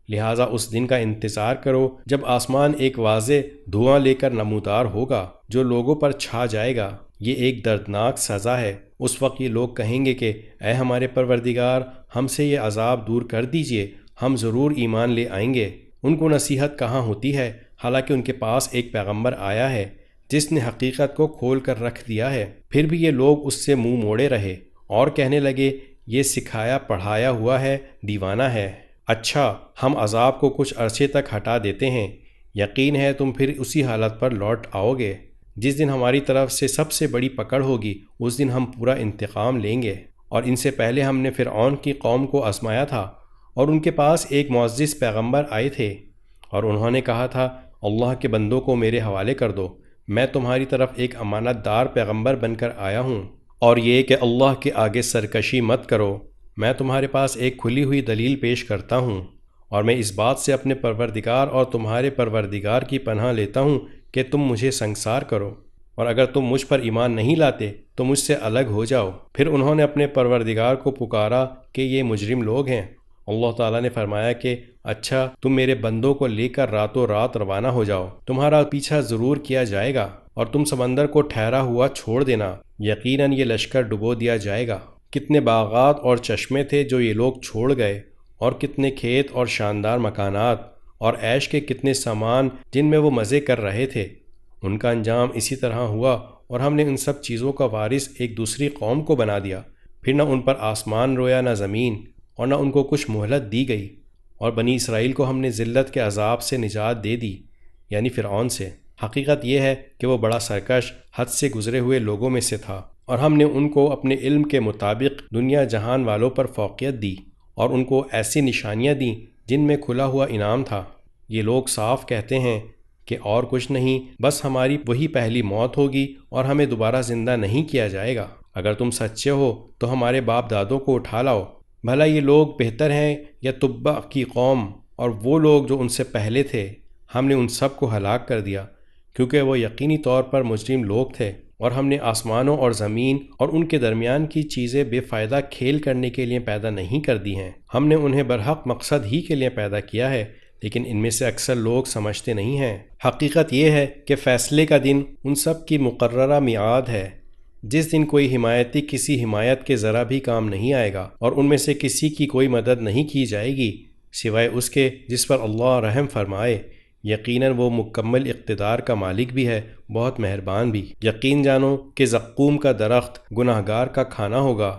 لہٰذا اس دن کا انتظار کرو جب آسمان ایک واضح دھواں لے کر نمودار ہوگا جو لوگوں پر چھا جائے گا۔ یہ ایک دردناک سزا ہے۔ اس وقت یہ لوگ کہیں گے کہ اے ہمارے پروردگار ہم سے یہ عذاب دور کر دیجئے، ہم ضرور ایمان لے آئیں گے۔ ان کو نصیحت کہاں ہوتی ہے حالانکہ ان کے پاس ایک پیغمبر آیا ہے جس نے حقیقت کو کھول کر رکھ دیا ہے۔ پھر بھی یہ لوگ اس سے منہ موڑے رہے اور کہنے لگے یہ سکھایا پڑھایا ہوا ہے، دیوانہ ہے۔ اچھا ہم عذاب کو کچھ عرصے تک ہٹا دیتے ہیں، یقین ہے تم پھر اسی حالت پر لوٹ آؤ گے۔ جس دن ہماری طرف سے سب سے بڑی پکڑ ہوگی اس دن ہم پورا انتقام لیں گے۔ اور ان سے پہلے ہم نے فرعون کی قوم کو آزمایا تھا اور ان کے پاس ایک معزز پیغمبر آئے تھے اور انہوں نے کہا تھا اللہ کے بندوں کو میرے حوالے کر دو، میں تمہاری طرف ایک امانت دار پیغمبر بن کر آیا ہوں، اور یہ کہ اللہ کے آگے سرکشی مت کرو، میں تمہارے پاس ایک کھلی ہوئی دلیل پیش کرتا ہوں، اور میں اس بات سے اپنے پروردگار اور تمہارے پروردگار کی پناہ لیتا ہوں کہ تم مجھے سنگسار کرو، اور اگر تم مجھ پر ایمان نہیں لاتے تو مجھ سے الگ ہو جاؤ۔ پھر انہوں نے اپنے پروردگار کو پکارا کہ یہ مجرم لوگ ہیں۔ اللہ تعالیٰ نے فرمایا کہ اچھا تم میرے بندوں کو لے کر راتوں رات روانہ ہو جاؤ، تمہارا پیچھا ضرور کیا جائے گا، اور تم سمندر کو ٹھہرا ہوا چھوڑ دینا، یقیناً یہ لشکر ڈبو دیا جائے گا۔ کتنے باغات اور چشمے تھے جو یہ لوگ چھوڑ گئے، اور کتنے کھیت اور شاندار مکانات اور عیش کے کتنے سامان جن میں وہ مزے کر رہے تھے۔ ان کا انجام اسی طرح ہوا، اور ہم نے ان سب چیزوں کا وارث ایک دوسری قوم کو بنا دیا، پھر نہ ان پر آسمان رویا نہ زمین، اور نہ ان کو کچھ مہلت دی گئی۔ اور بنی اسرائیل کو ہم نے ذلت کے عذاب سے نجات دے دی، یعنی فرعون سے۔ حقیقت یہ ہے کہ وہ بڑا سرکش، حد سے گزرے ہوئے لوگوں میں سے تھا، اور ہم نے ان کو اپنے علم کے مطابق دنیا جہان والوں پر فوقیت دی، اور ان کو ایسی نشانیاں دیں جن میں کھلا ہوا انعام تھا۔ یہ لوگ صاف کہتے ہیں کہ اور کچھ نہیں، بس ہماری وہی پہلی موت ہوگی اور ہمیں دوبارہ زندہ نہیں کیا جائے گا۔ اگر تم سچے ہو تو ہمارے باپ دادوں کو اٹھا لاؤ، بھلا یہ لوگ بہتر ہیں یا تبع کی قوم اور وہ لوگ جو ان سے پہلے تھے؟ ہم نے ان سب کو ہلاک کر دیا کیونکہ وہ یقینی طور پر مجرم لوگ تھے، اور ہم نے آسمانوں اور زمین اور ان کے درمیان کی چیزیں بے فائدہ کھیل کرنے کے لیے پیدا نہیں کر دی ہیں، ہم نے انہیں برحق مقصد ہی کے لیے پیدا کیا ہے، لیکن ان میں سے اکثر لوگ سمجھتے نہیں ہیں۔ حقیقت یہ ہے کہ فیصلے کا دن ان سب کی مقررہ میعاد ہے، جس دن کوئی حمایتی کسی حمایت کے ذرا بھی کام نہیں آئے گا، اور ان میں سے کسی کی کوئی مدد نہیں کی جائے گی سوائے اس کے جس پر اللہ رحم فرمائے۔ یقیناً وہ مکمل اقتدار کا مالک بھی ہے، بہت مہربان بھی۔ یقین جانو کہ زقوم کا درخت گناہگار کا کھانا ہوگا،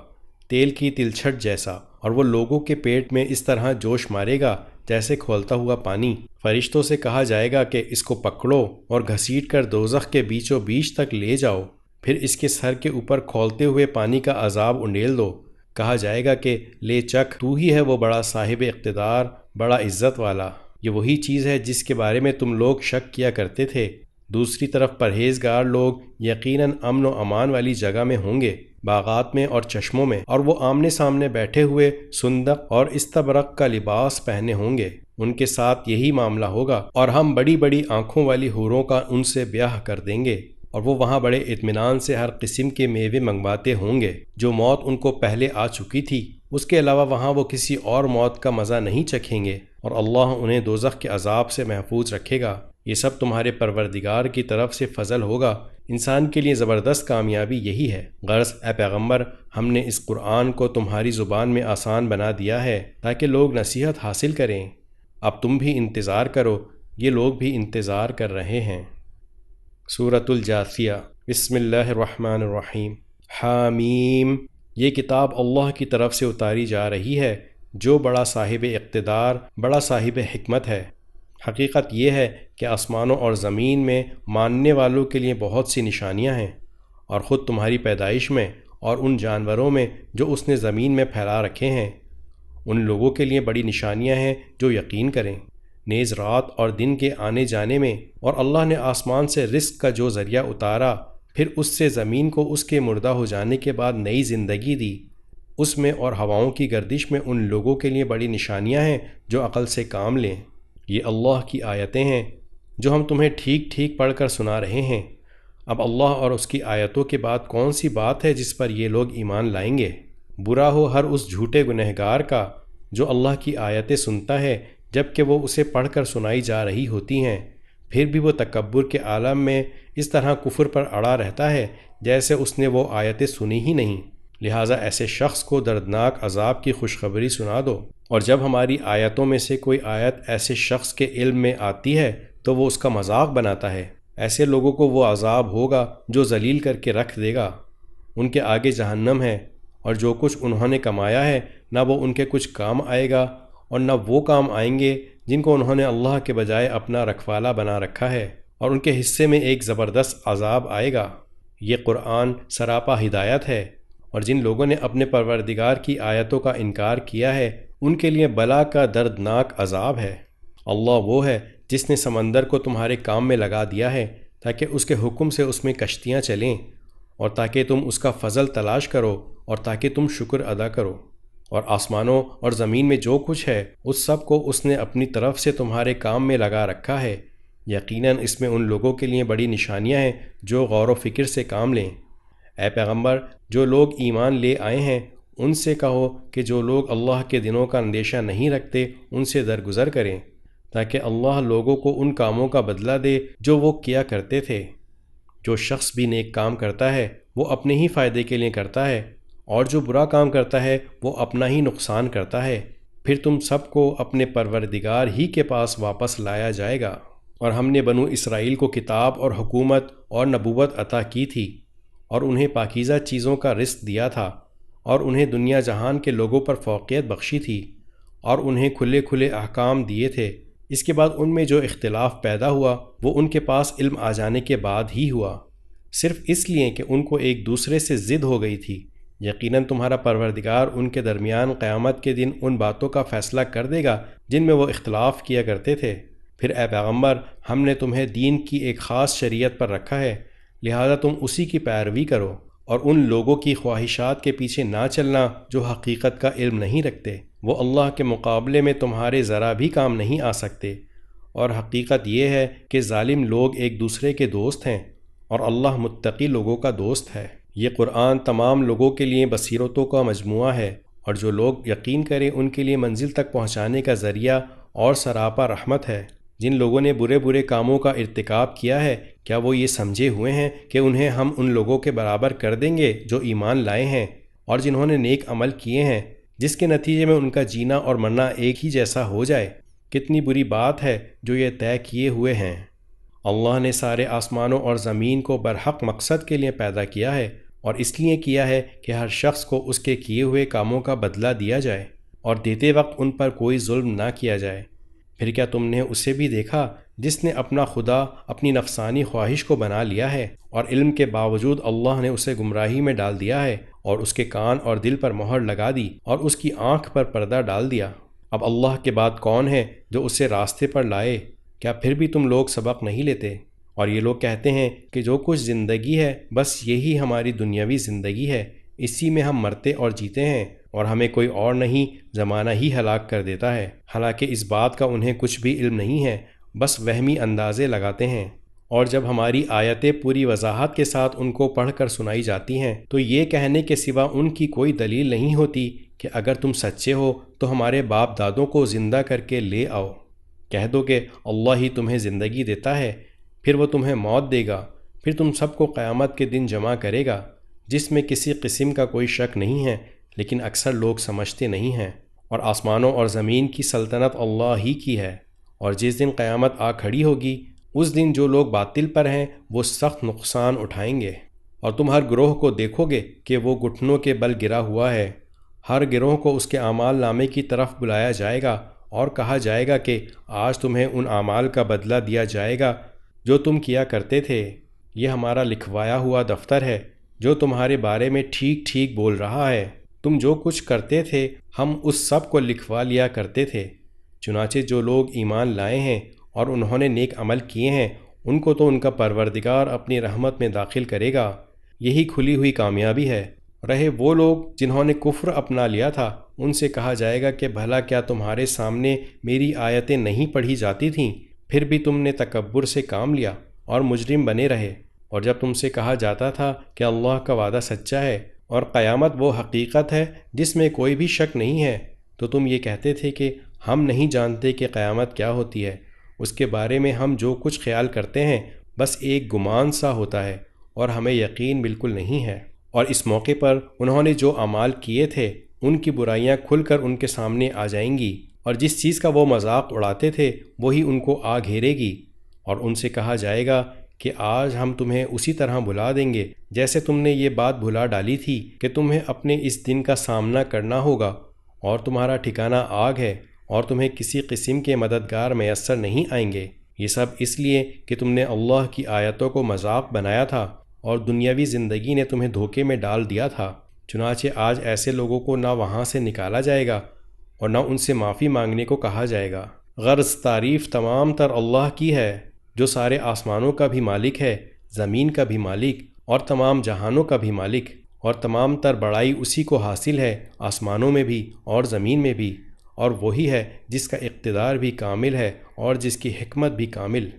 تیل کی تلچھٹ جیسا، اور وہ لوگوں کے پیٹ میں اس طرح جوش مارے گا جیسے کھولتا ہوا پانی۔ فرشتوں سے کہا جائے گا کہ اس کو پکڑو اور گھسیٹ کر دوزخ کے بیچوں بیچ تک لے جاؤ، پھر اس کے سر کے اوپر کھولتے ہوئے پانی کا عذاب انڈیل دو۔ کہا جائے گا کہ لے چکھ، تو ہی ہے وہ بڑا صاحب اقتدار، بڑا عزت والا۔ یہ وہی چیز ہے جس کے بارے میں تم لوگ شک کیا کرتے تھے۔ دوسری طرف پرہیزگار لوگ یقیناً امن و امان والی جگہ میں ہوں گے، باغات میں اور چشموں میں، اور وہ آمنے سامنے بیٹھے ہوئے سندق اور استبرق کا لباس پہنے ہوں گے۔ ان کے ساتھ یہی معاملہ ہوگا، اور ہم بڑی بڑی آنکھوں والی حوروں کا ان سے بیاہ کر دیں گے، اور وہ وہاں بڑے اطمینان سے ہر قسم کے میوے منگواتے ہوں گے جو موت ان کو پہلے آ چکی تھی۔ اس کے علاوہ وہاں وہ کسی اور موت کا مزہ نہیں چکھیں گے، اور اللہ انہیں دوزخ کے عذاب سے محفوظ رکھے گا۔ یہ سب تمہارے پروردگار کی طرف سے فضل ہوگا۔ انسان کے لیے زبردست کامیابی یہی ہے۔ غرض اے پیغمبر، ہم نے اس قرآن کو تمہاری زبان میں آسان بنا دیا ہے تاکہ لوگ نصیحت حاصل کریں۔ اب تم بھی انتظار کرو، یہ لوگ بھی انتظار کر رہے ہیں۔ سورۃ الجاثیہ۔ بسم اللہ الرحمن الرحیم۔ حامیم۔ یہ کتاب اللہ کی طرف سے اتاری جا رہی ہے جو بڑا صاحب اقتدار، بڑا صاحب حکمت ہے۔ حقیقت یہ ہے کہ آسمانوں اور زمین میں ماننے والوں کے لیے بہت سی نشانیاں ہیں، اور خود تمہاری پیدائش میں اور ان جانوروں میں جو اس نے زمین میں پھیلا رکھے ہیں، ان لوگوں کے لیے بڑی نشانیاں ہیں جو یقین کریں۔ نیز رات اور دن کے آنے جانے میں، اور اللہ نے آسمان سے رزق کا جو ذریعہ اتارا، پھر اس سے زمین کو اس کے مردہ ہو جانے کے بعد نئی زندگی دی، اس میں اور ہواؤں کی گردش میں ان لوگوں کے لیے بڑی نشانیاں ہیں جو عقل سے کام لیں۔ یہ اللہ کی آیتیں ہیں جو ہم تمہیں ٹھیک ٹھیک پڑھ کر سنا رہے ہیں۔ اب اللہ اور اس کی آیتوں کے بعد کون سی بات ہے جس پر یہ لوگ ایمان لائیں گے؟ برا ہو ہر اس جھوٹے گنہگار کا جو اللہ کی آیتیں سنتا ہے جب کہ وہ اسے پڑھ کر سنائی جا رہی ہوتی ہیں، پھر بھی وہ تکبر کے عالم میں اس طرح کفر پر اڑا رہتا ہے جیسے اس نے وہ آیتیں سنی ہی نہیں۔ لہٰذا ایسے شخص کو دردناک عذاب کی خوشخبری سنا دو، اور جب ہماری آیتوں میں سے کوئی آیت ایسے شخص کے علم میں آتی ہے تو وہ اس کا مذاق بناتا ہے۔ ایسے لوگوں کو وہ عذاب ہوگا جو ذلیل کر کے رکھ دے گا۔ ان کے آگے جہنم ہے، اور جو کچھ انہوں نے کمایا ہے نہ وہ ان کے کچھ کام آئے گا، اور نہ وہ کام آئیں گے جن کو انہوں نے اللہ کے بجائے اپنا رکھوالا بنا رکھا ہے، اور ان کے حصے میں ایک زبردست عذاب آئے گا۔ یہ قرآن سراپا ہدایت ہے، اور جن لوگوں نے اپنے پروردگار کی آیتوں کا انکار کیا ہے ان کے لیے بلا کا دردناک عذاب ہے۔ اللہ وہ ہے جس نے سمندر کو تمہارے کام میں لگا دیا ہے تاکہ اس کے حکم سے اس میں کشتیاں چلیں، اور تاکہ تم اس کا فضل تلاش کرو، اور تاکہ تم شکر ادا کرو۔ اور آسمانوں اور زمین میں جو کچھ ہے اس سب کو اس نے اپنی طرف سے تمہارے کام میں لگا رکھا ہے۔ یقیناً اس میں ان لوگوں کے لیے بڑی نشانیاں ہیں جو غور و فکر سے کام لیں۔ اے پیغمبر، جو لوگ ایمان لے آئے ہیں ان سے کہو کہ جو لوگ اللہ کے دنوں کا اندیشہ نہیں رکھتے ان سے درگزر کریں، تاکہ اللہ لوگوں کو ان کاموں کا بدلہ دے جو وہ کیا کرتے تھے۔ جو شخص بھی نیک کام کرتا ہے وہ اپنے ہی فائدے کے لیے کرتا ہے، اور جو برا کام کرتا ہے وہ اپنا ہی نقصان کرتا ہے۔ پھر تم سب کو اپنے پروردگار ہی کے پاس واپس لایا جائے گا۔ اور ہم نے بنو اسرائیل کو کتاب اور حکومت اور نبوت عطا کی تھی، اور انہیں پاکیزہ چیزوں کا رزق دیا تھا، اور انہیں دنیا جہان کے لوگوں پر فوقیت بخشی تھی، اور انہیں کھلے کھلے احکام دیے تھے۔ اس کے بعد ان میں جو اختلاف پیدا ہوا وہ ان کے پاس علم آ جانے کے بعد ہی ہوا، صرف اس لیے کہ ان کو ایک دوسرے سے ضد ہو گئی تھی۔ یقیناً تمہارا پروردگار ان کے درمیان قیامت کے دن ان باتوں کا فیصلہ کر دے گا جن میں وہ اختلاف کیا کرتے تھے۔ پھر اے پیغمبر، ہم نے تمہیں دین کی ایک خاص شریعت پر رکھا ہے، لہذا تم اسی کی پیروی کرو، اور ان لوگوں کی خواہشات کے پیچھے نہ چلنا جو حقیقت کا علم نہیں رکھتے۔ وہ اللہ کے مقابلے میں تمہارے ذرا بھی کام نہیں آ سکتے، اور حقیقت یہ ہے کہ ظالم لوگ ایک دوسرے کے دوست ہیں، اور اللہ متقی لوگوں کا دوست ہے۔ یہ قرآن تمام لوگوں کے لیے بصیرتوں کا مجموعہ ہے، اور جو لوگ یقین کریں ان کے لیے منزل تک پہنچانے کا ذریعہ اور سراپا رحمت ہے۔ جن لوگوں نے برے برے کاموں کا ارتکاب کیا ہے، کیا وہ یہ سمجھے ہوئے ہیں کہ انہیں ہم ان لوگوں کے برابر کر دیں گے جو ایمان لائے ہیں اور جنہوں نے نیک عمل کیے ہیں، جس کے نتیجے میں ان کا جینا اور مرنا ایک ہی جیسا ہو جائے؟ کتنی بری بات ہے جو یہ طے کیے ہوئے ہیں۔ اللہ نے سارے آسمانوں اور زمین کو برحق مقصد کے لیے پیدا کیا ہے، اور اس لیے کیا ہے کہ ہر شخص کو اس کے کیے ہوئے کاموں کا بدلہ دیا جائے اور دیتے وقت ان پر کوئی ظلم نہ کیا جائے۔ پھر کیا تم نے اسے بھی دیکھا جس نے اپنا خدا اپنی نفسانی خواہش کو بنا لیا ہے اور علم کے باوجود اللہ نے اسے گمراہی میں ڈال دیا ہے اور اس کے کان اور دل پر مہر لگا دی اور اس کی آنکھ پر پردہ ڈال دیا۔ اب اللہ کے بعد کون ہے جو اسے راستے پر لائے؟ کیا پھر بھی تم لوگ سبق نہیں لیتے؟ اور یہ لوگ کہتے ہیں کہ جو کچھ زندگی ہے بس یہی ہماری دنیاوی زندگی ہے، اسی میں ہم مرتے اور جیتے ہیں اور ہمیں کوئی اور نہیں، زمانہ ہی ہلاک کر دیتا ہے۔ حالانکہ اس بات کا انہیں کچھ بھی علم نہیں ہے، بس وہمی اندازے لگاتے ہیں۔ اور جب ہماری آیتیں پوری وضاحت کے ساتھ ان کو پڑھ کر سنائی جاتی ہیں تو یہ کہنے کے سوا ان کی کوئی دلیل نہیں ہوتی کہ اگر تم سچے ہو تو ہمارے باپ دادوں کو زندہ کر کے لے آؤ۔ کہہ دو کہ اللہ ہی تمہیں زندگی دیتا ہے، پھر وہ تمہیں موت دے گا، پھر تم سب کو قیامت کے دن جمع کرے گا، جس میں کسی قسم کا کوئی شک نہیں ہے، لیکن اکثر لوگ سمجھتے نہیں ہیں۔ اور آسمانوں اور زمین کی سلطنت اللہ ہی کی ہے، اور جس دن قیامت آ کھڑی ہوگی اس دن جو لوگ باطل پر ہیں وہ سخت نقصان اٹھائیں گے۔ اور تم ہر گروہ کو دیکھو گے کہ وہ گھٹنوں کے بل گرا ہوا ہے، ہر گروہ کو اس کے اعمال نامے کی طرف بلایا جائے گا اور کہا جائے گا کہ آج تمہیں ان اعمال کا بدلہ دیا جائے گا جو تم کیا کرتے تھے۔ یہ ہمارا لکھوایا ہوا دفتر ہے جو تمہارے بارے میں ٹھیک ٹھیک بول رہا ہے۔ تم جو کچھ کرتے تھے ہم اس سب کو لکھوا لیا کرتے تھے۔ چنانچہ جو لوگ ایمان لائے ہیں اور انہوں نے نیک عمل کیے ہیں ان کو تو ان کا پروردگار اپنی رحمت میں داخل کرے گا، یہی کھلی ہوئی کامیابی ہے۔ رہے وہ لوگ جنہوں نے کفر اپنا لیا تھا ان سے کہا جائے گا کہ بھلا کیا تمہارے سامنے میری آیتیں نہیں پڑھی جاتی تھیں، پھر بھی تم نے تکبر سے کام لیا اور مجرم بنے رہے۔ اور جب تم سے کہا جاتا تھا کہ اللہ کا وعدہ سچا ہے اور قیامت وہ حقیقت ہے جس میں کوئی بھی شک نہیں ہے، تو تم یہ کہتے تھے کہ ہم نہیں جانتے کہ قیامت کیا ہوتی ہے، اس کے بارے میں ہم جو کچھ خیال کرتے ہیں بس ایک گمان سا ہوتا ہے اور ہمیں یقین بالکل نہیں ہے۔ اور اس موقع پر انہوں نے جو اعمال کیے تھے ان کی برائیاں کھل کر ان کے سامنے آ جائیں گی، اور جس چیز کا وہ مذاق اڑاتے تھے وہی ان کو آ گھیرے گی، اور ان سے کہا جائے گا کہ آج ہم تمہیں اسی طرح بھلا دیں گے جیسے تم نے یہ بات بھلا ڈالی تھی کہ تمہیں اپنے اس دن کا سامنا کرنا ہوگا، اور تمہارا ٹھکانہ آگ ہے اور تمہیں کسی قسم کے مددگار میسر نہیں آئیں گے۔ یہ سب اس لیے کہ تم نے اللہ کی آیتوں کو مذاق بنایا تھا اور دنیاوی زندگی نے تمہیں دھوکے میں ڈال دیا تھا۔ چنانچہ آج ایسے لوگوں کو نہ وہاں سے نکالا جائے گا اور نہ ان سے معافی مانگنے کو کہا جائے گا۔ غرض تعریف تمام تر اللہ کی ہے جو سارے آسمانوں کا بھی مالک ہے، زمین کا بھی مالک اور تمام جہانوں کا بھی مالک، اور تمام تر بڑائی اسی کو حاصل ہے، آسمانوں میں بھی اور زمین میں بھی، اور وہی ہے جس کا اقتدار بھی کامل ہے اور جس کی حکمت بھی کامل۔